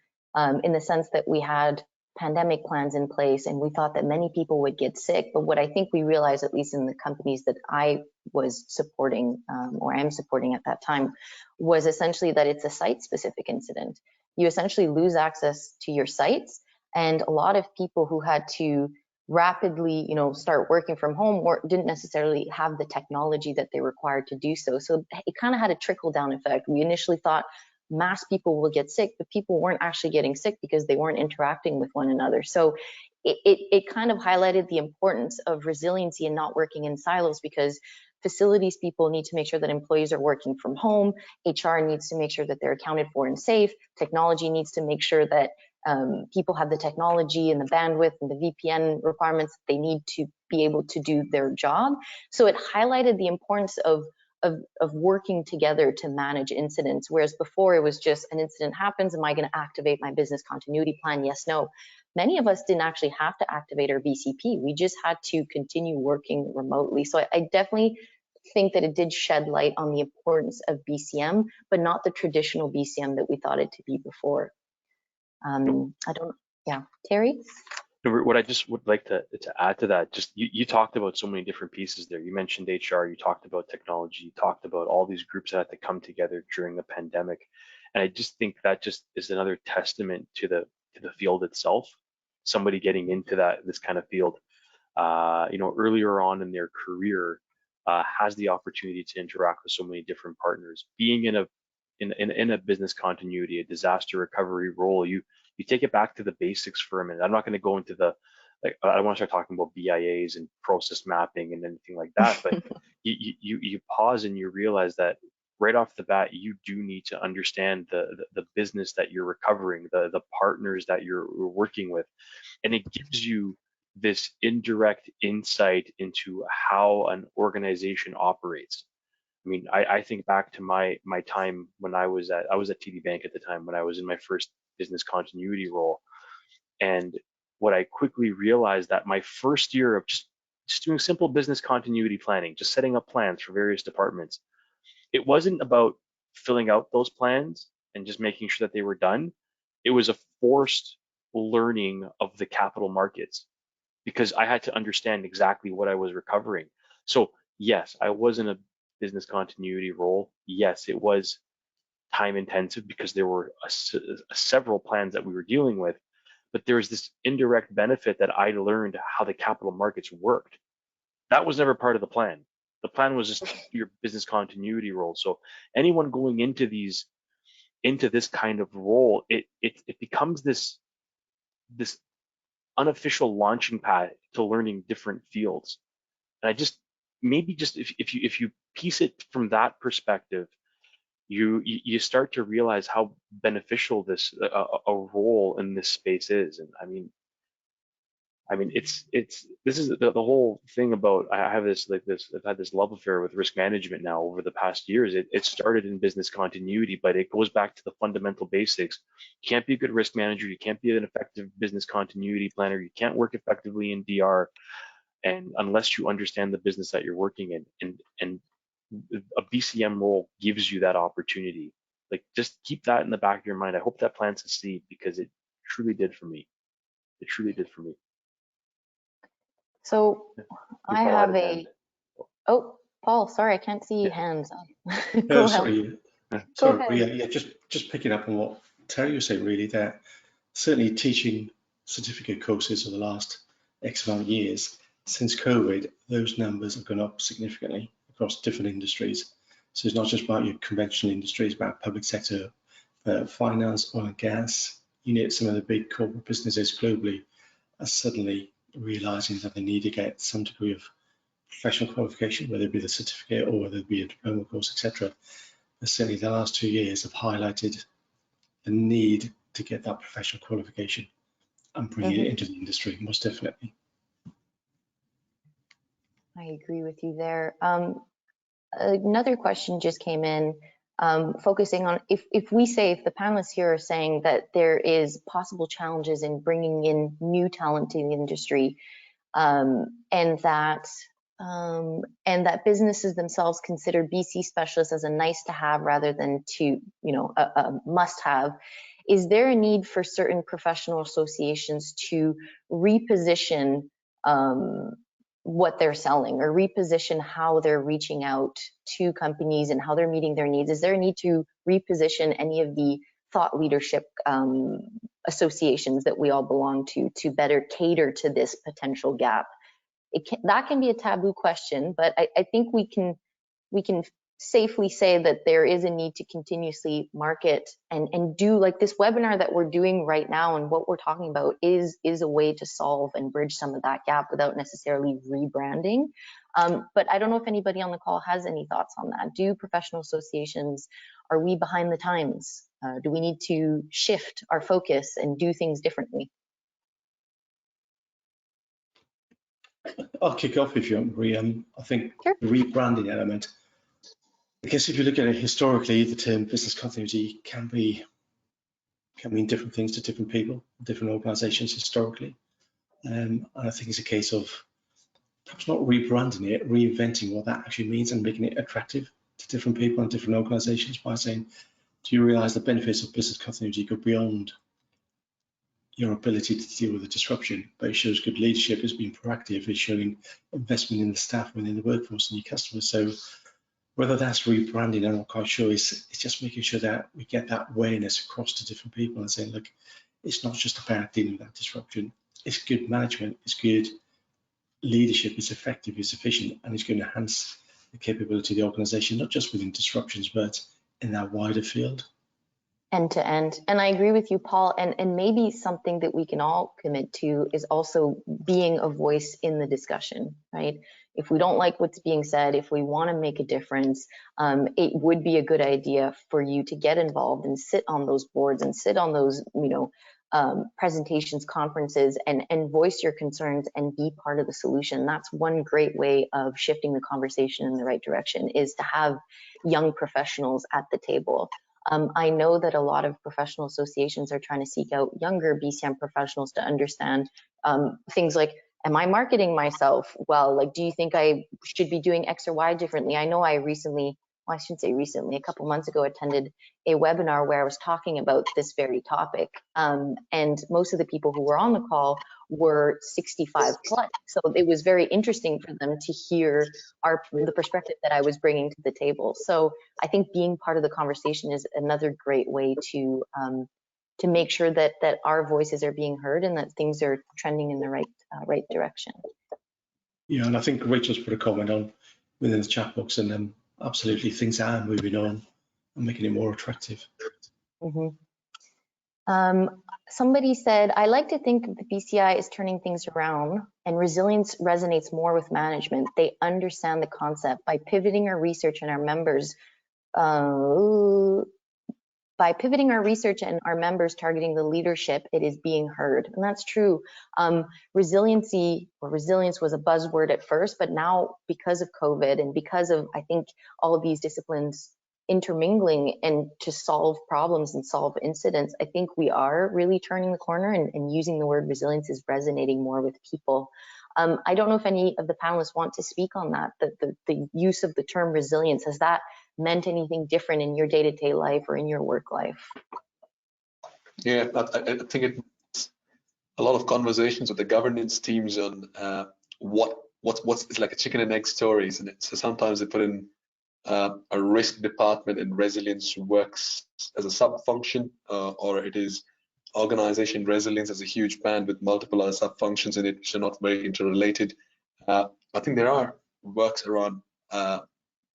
in the sense that we had pandemic plans in place and we thought that many people would get sick. But what I think we realized, at least in the companies that I was supporting or am supporting at that time, was essentially that it's a site-specific incident. You essentially lose access to your sites, and a lot of people who had to rapidly, start working from home or didn't necessarily have the technology that they required to do so. So it kind of had a trickle-down effect. We initially thought mass people will get sick, but people weren't actually getting sick because they weren't interacting with one another. So it kind of highlighted the importance of resiliency and not working in silos, because facilities people need to make sure that employees are working from home. HR needs to make sure that they're accounted for and safe. Technology needs to make sure that people have the technology and the bandwidth and the VPN requirements that they need to be able to do their job. So it highlighted the importance of working together to manage incidents, whereas before it was just an incident happens, am I going to activate my business continuity plan? Yes, no. Many of us didn't actually have to activate our BCP. We just had to continue working remotely. So I definitely think that it did shed light on the importance of BCM, but not the traditional BCM that we thought it to be before. Terry? What I just would like to add to that, just you talked about so many different pieces there. You mentioned HR, you talked about technology, you talked about all these groups that had to come together during the pandemic. And I just think that just is another testament to the field itself. Somebody getting into this kind of field, earlier on in their career, has the opportunity to interact with so many different partners. Being in a business continuity, a disaster recovery role, you take it back to the basics for a minute. I'm not going to go into I don't want to start talking about BIAs and process mapping and anything like that, but you pause and you realize that right off the bat, you do need to understand the business that you're recovering, the partners that you're working with, and it gives you this indirect insight into how an organization operates. I mean, I think back to my time when I was at TD Bank at the time, when I was in my first business continuity role. And what I quickly realized that my first year of just doing simple business continuity planning, just setting up plans for various departments, it wasn't about filling out those plans and just making sure that they were done. It was a forced learning of the capital markets because I had to understand exactly what I was recovering. So yes, I was in a business continuity role. Yes, it was time intensive because there were several plans that we were dealing with, but there was this indirect benefit that I learned how the capital markets worked. That was never part of the plan. The plan was just your business continuity role. So anyone going into this kind of role, it becomes this unofficial launching pad to learning different fields. And I just maybe just if you piece it from that perspective, you start to realize how beneficial this a role in this space is. And I mean it's this is the whole thing about I have I've had this love affair with risk management now over the past years. It started in business continuity, but it goes back to the fundamental basics. You can't be a good risk manager, you can't be an effective business continuity planner, you can't work effectively in DR and unless you understand the business that you're working in. And a BCM role gives you that opportunity. Like just keep that in the back of your mind. I hope that plants a seed because it truly did for me. It truly did for me. So I have oh, Paul, sorry, I can't see hands. Go ahead. Sorry. Yeah, just picking up on what Terry was saying, really, that certainly teaching certificate courses over the last X amount of years, since COVID, those numbers have gone up significantly across different industries. So it's not just about your conventional industries, about public sector, finance, oil and gas. Some of the big corporate businesses globally are suddenly realizing that they need to get some degree of professional qualification, whether it be the certificate or whether it be a diploma course, etc. But certainly the last 2 years have highlighted the need to get that professional qualification and bring it into the industry, most definitely. I agree with you there. Another question just came in, focusing on if the panelists here are saying that there is possible challenges in bringing in new talent to the industry, and that businesses themselves consider BC specialists as a nice to have rather than a must have. Is there a need for certain professional associations to reposition what they're selling or reposition how they're reaching out to companies and how they're meeting their needs? Is there a need to reposition any of the thought leadership associations that we all belong to better cater to this potential gap? That can be a taboo question, but I think we can safely say that there is a need to continuously market and do like this webinar that we're doing right now, and what we're talking about is a way to solve and bridge some of that gap without necessarily rebranding. But I don't know if anybody on the call has any thoughts on that. Do professional associations, are we behind the times? Do we need to shift our focus and do things differently? I'll kick off if you want, Marie. I think Sure. The rebranding element, I guess if you look at it historically, the term business continuity can mean different things to different people, different organizations historically. And I think it's a case of perhaps not rebranding it, reinventing what that actually means and making it attractive to different people and different organizations by saying, do you realize the benefits of business continuity go beyond your ability to deal with the disruption, but it shows good leadership as being proactive, it's showing investment in the staff within the workforce and your customers. So whether that's rebranding, I'm not quite sure. It's just making sure that we get that awareness across to different people and saying, look, it's not just about dealing with that disruption. It's good management, it's good leadership, it's effective, it's efficient, and it's going to enhance the capability of the organisation, not just within disruptions, but in that wider field. End to end. And I agree with you, Paul. And maybe something that we can all commit to is also being a voice in the discussion, right? If we don't like what's being said, if we want to make a difference, it would be a good idea for you to get involved and sit on those boards and sit on those, presentations, conferences, and voice your concerns and be part of the solution. That's one great way of shifting the conversation in the right direction, is to have young professionals at the table. I know that a lot of professional associations are trying to seek out younger BCM professionals to understand things like, am I marketing myself well? Like, do you think I should be doing X or Y differently? I know I recently, well, I shouldn't say recently, a couple months ago, attended a webinar where I was talking about this very topic. And most of the people who were on the call were 65 plus. So it was very interesting for them to hear the perspective that I was bringing to the table. So I think being part of the conversation is another great way to make sure that our voices are being heard and that things are trending in the right direction. Yeah, and I think Rachel's put a comment on within the chat box, and absolutely things are moving on and making it more attractive. Mm-hmm. Somebody said, I like to think the BCI is turning things around and resilience resonates more with management. They understand the concept. By pivoting our research and our members, targeting the leadership, it is being heard. And that's true. Resiliency or resilience was a buzzword at first, but now because of COVID and because of, I think, all of these disciplines intermingling and to solve problems and solve incidents, I think we are really turning the corner, and using the word resilience is resonating more with people. I don't know if any of the panelists want to speak on that, the use of the term resilience. Has that meant anything different in your day-to-day life or in your work life? Yeah, I think it's a lot of conversations with the governance teams on it's like a chicken and egg story, isn't it? So sometimes they put in a risk department, and resilience works as a sub-function, or it is organization resilience as a huge band with multiple other sub-functions in it, which are not very interrelated. I think there are works around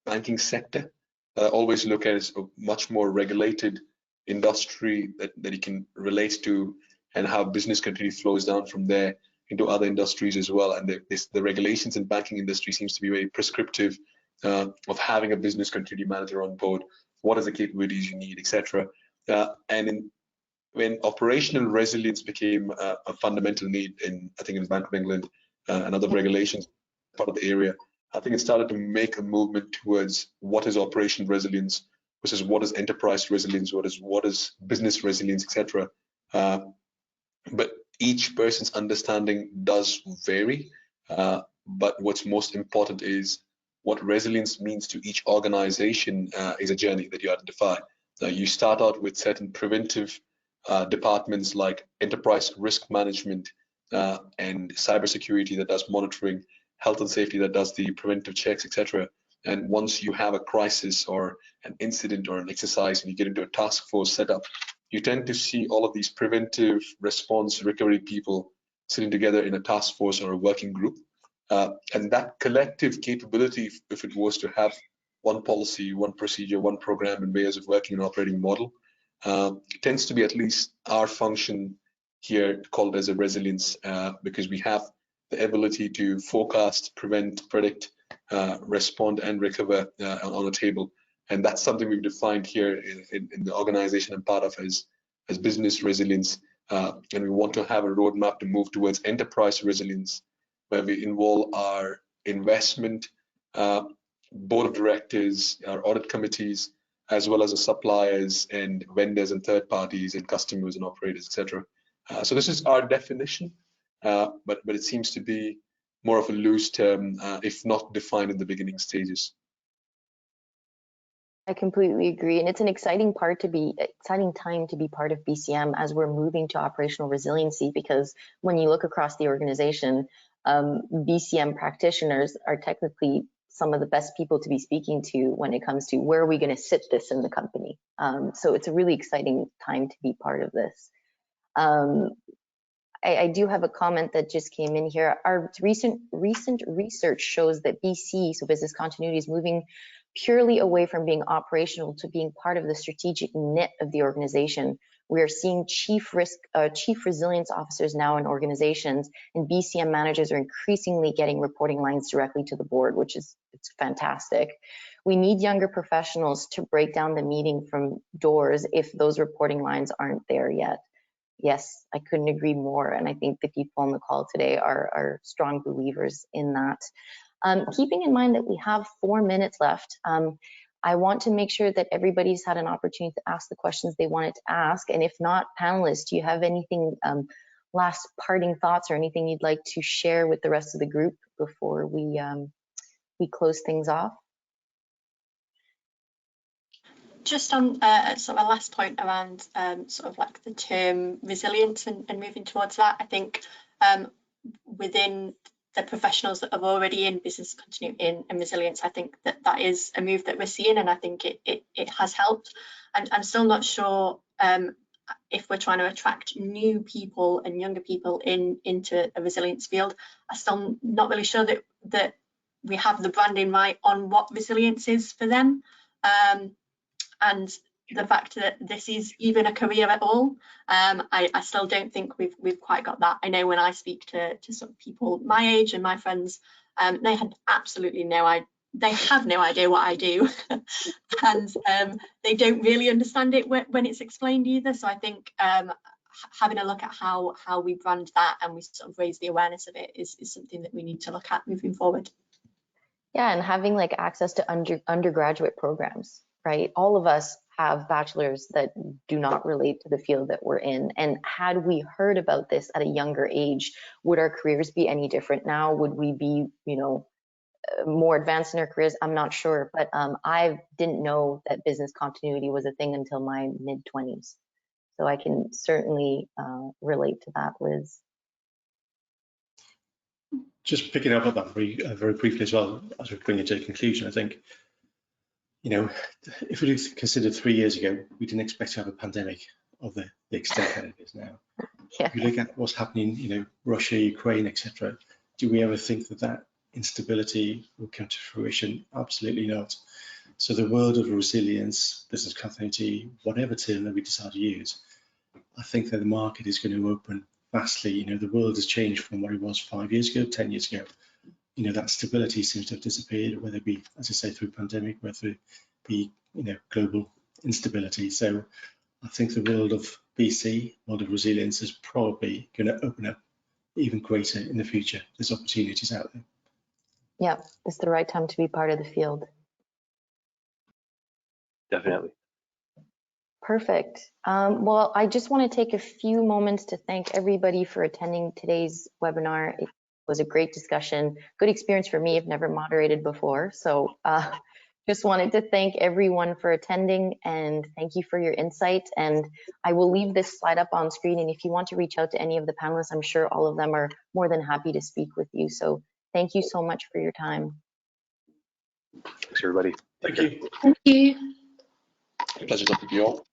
banking sector that I always look at as a much more regulated industry that you can relate to, and how business continually flows down from there into other industries as well. And the regulations in banking industry seems to be very prescriptive of having a business continuity manager on board. What are the capabilities you need, etc. When operational resilience became a fundamental need I think in the Bank of England and other regulations part of the area, I think it started to make a movement towards what is operational resilience versus what is enterprise resilience, what is business resilience, etc. But each person's understanding does vary. But what's most important is what resilience means to each organization is a journey that you identify. You start out with certain preventive departments like enterprise risk management and cybersecurity that does monitoring, health and safety that does the preventive checks, etc. And once you have a crisis or an incident or an exercise and you get into a task force setup, you tend to see all of these preventive response recovery people sitting together in a task force or a working group. And that collective capability, if it was to have one policy, one procedure, one program and ways of working and operating model, tends to be at least our function here called as a resilience, because we have the ability to forecast, prevent, predict, respond and recover on a table. And that's something we've defined here in the organization I'm part of as business resilience. And we want to have a roadmap to move towards enterprise resilience, where we involve our investment board of directors, our audit committees, as well as the suppliers and vendors and third parties and customers and operators, etc. So this is our definition, but it seems to be more of a loose term, if not defined in the beginning stages. I completely agree, and it's an exciting time to be part of BCM as we're moving to operational resiliency, because when you look across the organization, BCM practitioners are technically some of the best people to be speaking to when it comes to where are we going to sit this in the company. So it's a really exciting time to be part of this. I do have a comment that just came in here. Our recent research shows that BC, so business continuity, is moving purely away from being operational to being part of the strategic knit of the organization. We are seeing chief resilience officers now in organizations, and BCM managers are increasingly getting reporting lines directly to the board, which is it's fantastic. We need younger professionals to break down the meeting from doors if those reporting lines aren't there yet. Yes, I couldn't agree more, and I think the people on the call today are strong believers in that. Keeping in mind that we have 4 minutes left, I want to make sure that everybody's had an opportunity to ask the questions they wanted to ask, and if not, panelists, do you have anything, last parting thoughts or anything you'd like to share with the rest of the group before we close things off? Just on sort of a last point around sort of like the term resilience and moving towards that, I think within the professionals that are already in business continuity and resilience, I think that is a move that we're seeing, and I think it has helped. And I'm still not sure if we're trying to attract new people and younger people into a resilience field. I'm still not really sure that we have the branding right on what resilience is for them. And the fact that this is even a career at all, I still don't think we've quite got that. I know when I speak to sort of people my age and my friends, they had absolutely they have no idea what I do, and they don't really understand it when it's explained either. So I think having a look at how we brand that and we sort of raise the awareness of it is something that we need to look at moving forward. Yeah, and having like access to undergraduate programs, right? All of us have bachelors that do not relate to the field that we're in. And had we heard about this at a younger age, would our careers be any different now? Would we be, more advanced in our careers? I'm not sure, but I didn't know that business continuity was a thing until my mid-20s. So I can certainly relate to that, Liz. Just picking up on that very briefly as well, as we bring it to a conclusion, I think, if we considered 3 years ago, we didn't expect to have a pandemic of the extent that it is now. Yeah. If you look at what's happening, Russia, Ukraine, etc., do we ever think that instability will come to fruition? Absolutely not. So the world of resilience, business continuity, whatever term that we decide to use, I think that the market is going to open vastly. The world has changed from what it was 5 years ago, 10 years ago. That stability seems to have disappeared, whether it be, as I say, through pandemic, whether it be, global instability. So I think the world of BC, world of resilience, is probably going to open up even greater in the future. There's opportunities out there. Yeah, it's the right time to be part of the field. Definitely. Perfect. Well, I just want to take a few moments to thank everybody for attending today's webinar. It was a great discussion, good experience for me. I've never moderated before. So just wanted to thank everyone for attending and thank you for your insight. And I will leave this slide up on screen. And if you want to reach out to any of the panelists, I'm sure all of them are more than happy to speak with you. So thank you so much for your time. Thanks, everybody. Thank you. Thank you. Pleasure talking to you all.